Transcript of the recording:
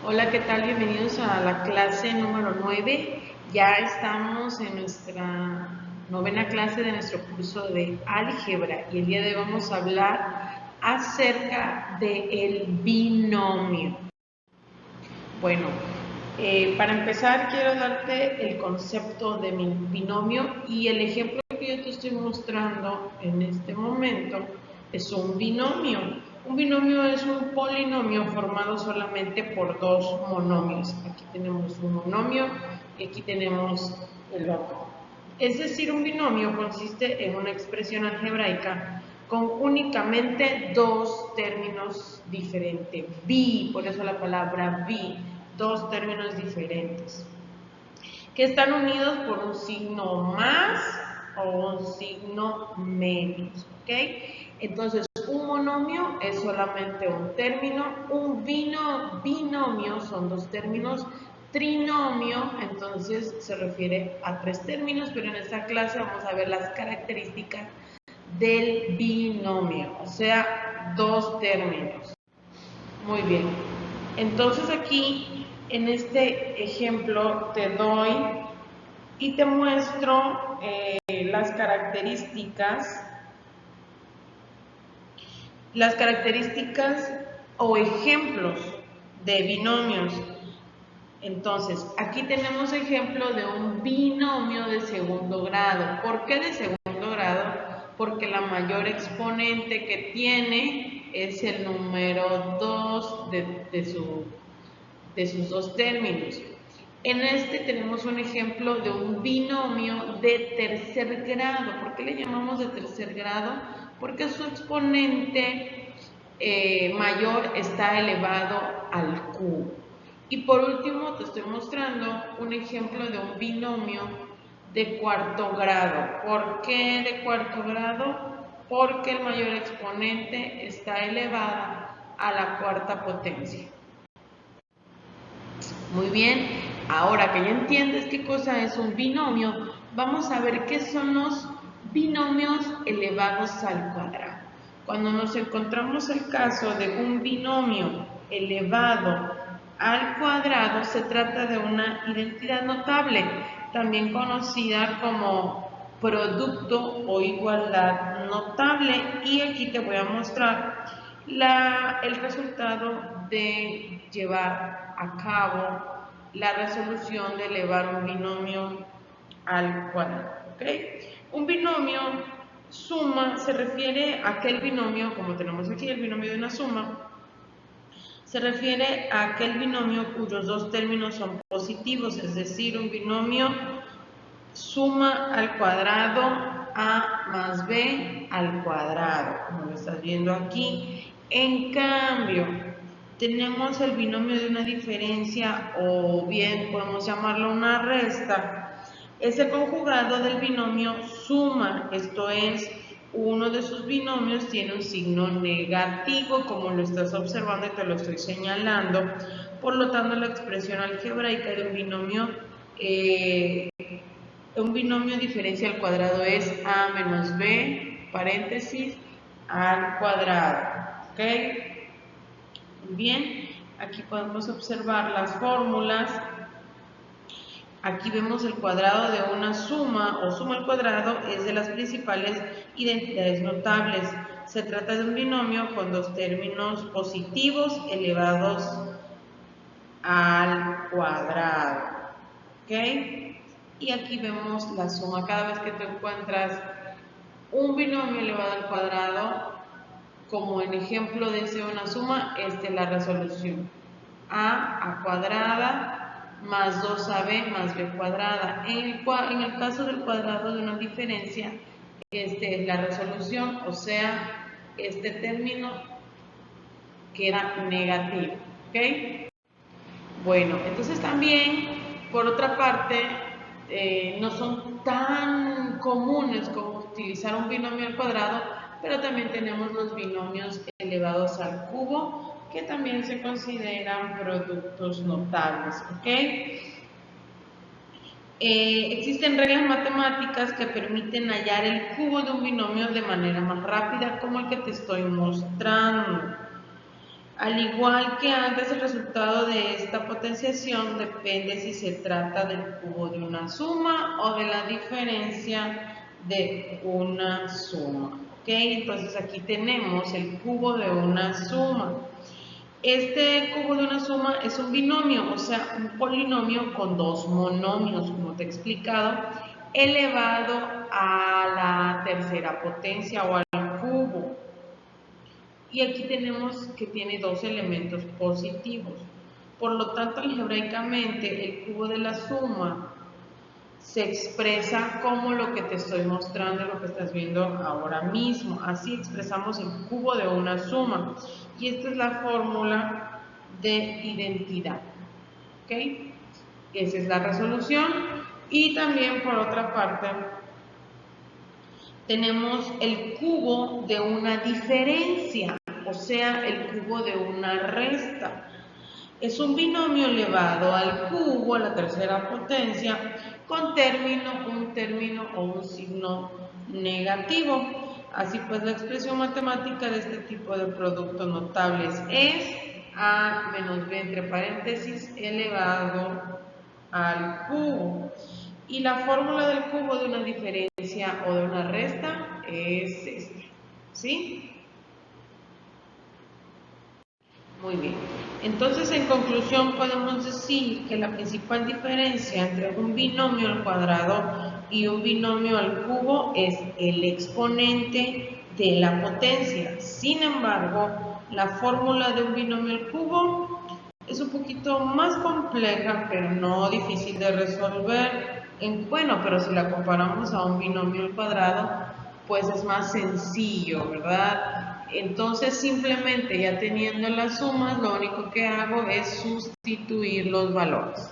Hola, ¿qué tal? Bienvenidos a la clase número 9. Ya estamos en nuestra novena clase de nuestro curso de álgebra y el día de hoy vamos a hablar acerca del binomio. Bueno, para empezar quiero darte el concepto de mi binomio y el ejemplo que yo te estoy mostrando en este momento es un binomio. Un binomio es un polinomio formado solamente por dos monomios. Aquí tenemos un monomio y aquí tenemos el otro. Es decir, un binomio consiste en una expresión algebraica con únicamente dos términos diferentes. Por eso la palabra dos términos diferentes, que están unidos por un signo más o un signo menos, ¿ok? Entonces, un monomio es solamente un término, un binomio son dos términos, trinomio entonces se refiere a tres términos, pero en esta clase vamos a ver las características del binomio, o sea, dos términos. Muy bien, entonces aquí en este ejemplo te doy y te muestro las características o ejemplos de binomios. Entonces, aquí tenemos ejemplo de un binomio de segundo grado. ¿Por qué de segundo grado? Porque la mayor exponente que tiene es el número 2 de sus dos términos. En este tenemos un ejemplo de un binomio de tercer grado. ¿Por qué le llamamos de tercer grado? Porque su exponente mayor está elevado al cubo. Y por último te estoy mostrando un ejemplo de un binomio de cuarto grado. ¿Por qué de cuarto grado? Porque el mayor exponente está elevada a la cuarta potencia. Muy bien, ahora que ya entiendes qué cosa es un binomio, vamos a ver qué son los binomios elevados al cuadrado. Cuando nos encontramos el caso de un binomio elevado al cuadrado, se trata de una identidad notable, también conocida como producto o igualdad notable, y aquí te voy a mostrar el resultado de llevar a cabo la resolución de elevar un binomio al cuadrado. ¿Okay? Un binomio suma se refiere a aquel binomio, como tenemos aquí el binomio de una suma, se refiere a aquel binomio cuyos dos términos son positivos, es decir, un binomio suma al cuadrado a más b al cuadrado, como lo estás viendo aquí. En cambio, tenemos el binomio de una diferencia, o bien podemos llamarlo una resta. Ese conjugado del binomio suma, esto es, uno de sus binomios tiene un signo negativo, como lo estás observando y te lo estoy señalando. Por lo tanto, la expresión algebraica de un binomio diferencia al cuadrado es a menos b, paréntesis, al cuadrado. ¿Ok? Muy bien, aquí podemos observar las fórmulas. Aquí vemos el cuadrado de una suma o suma al cuadrado es de las principales identidades notables. Se trata de un binomio con dos términos positivos elevados al cuadrado. ¿Ok? Y aquí vemos la suma. Cada vez que te encuentras un binomio elevado al cuadrado, como en ejemplo de una suma, esta es la resolución. A cuadrada más 2ab más b cuadrada. En el caso del cuadrado de una diferencia, esta es la resolución, o sea, este término queda negativo. ¿Ok? Bueno, entonces también, por otra parte, no son tan comunes como utilizar un binomio al cuadrado, pero también tenemos los binomios elevados al cubo, que también se consideran productos notables. ¿Ok? Existen reglas matemáticas que permiten hallar el cubo de un binomio de manera más rápida, como el que te estoy mostrando. Al igual que antes, el resultado de esta potenciación depende si se trata del cubo de una suma o de la diferencia de una suma. ¿Ok? Entonces aquí tenemos el cubo de una suma. Este cubo de una suma es un binomio, o sea, un polinomio con dos monomios, como te he explicado, elevado a la tercera potencia o al cubo. Y aquí tenemos que tiene dos elementos positivos. Por lo tanto, algebraicamente, el cubo de la suma se expresa como lo que te estoy mostrando, lo que estás viendo ahora mismo. Así expresamos el cubo de una suma. Y esta es la fórmula de identidad. ¿Ok? Esa es la resolución. Y también, por otra parte, tenemos el cubo de una diferencia, o sea, el cubo de una resta. Es un binomio elevado al cubo, a la tercera potencia, con un término o un signo negativo. Así pues, la expresión matemática de este tipo de productos notables es a menos b entre paréntesis elevado al cubo. Y la fórmula del cubo de una diferencia o de una resta es esta, ¿sí? Muy bien. Entonces, en conclusión, podemos decir que la principal diferencia entre un binomio al cuadrado y un binomio al cubo es el exponente de la potencia. Sin embargo, la fórmula de un binomio al cubo es un poquito más compleja, pero no difícil de resolver. Bueno, pero si la comparamos a un binomio al cuadrado, pues es más sencillo, ¿verdad? Entonces simplemente ya teniendo las sumas, lo único que hago es sustituir los valores.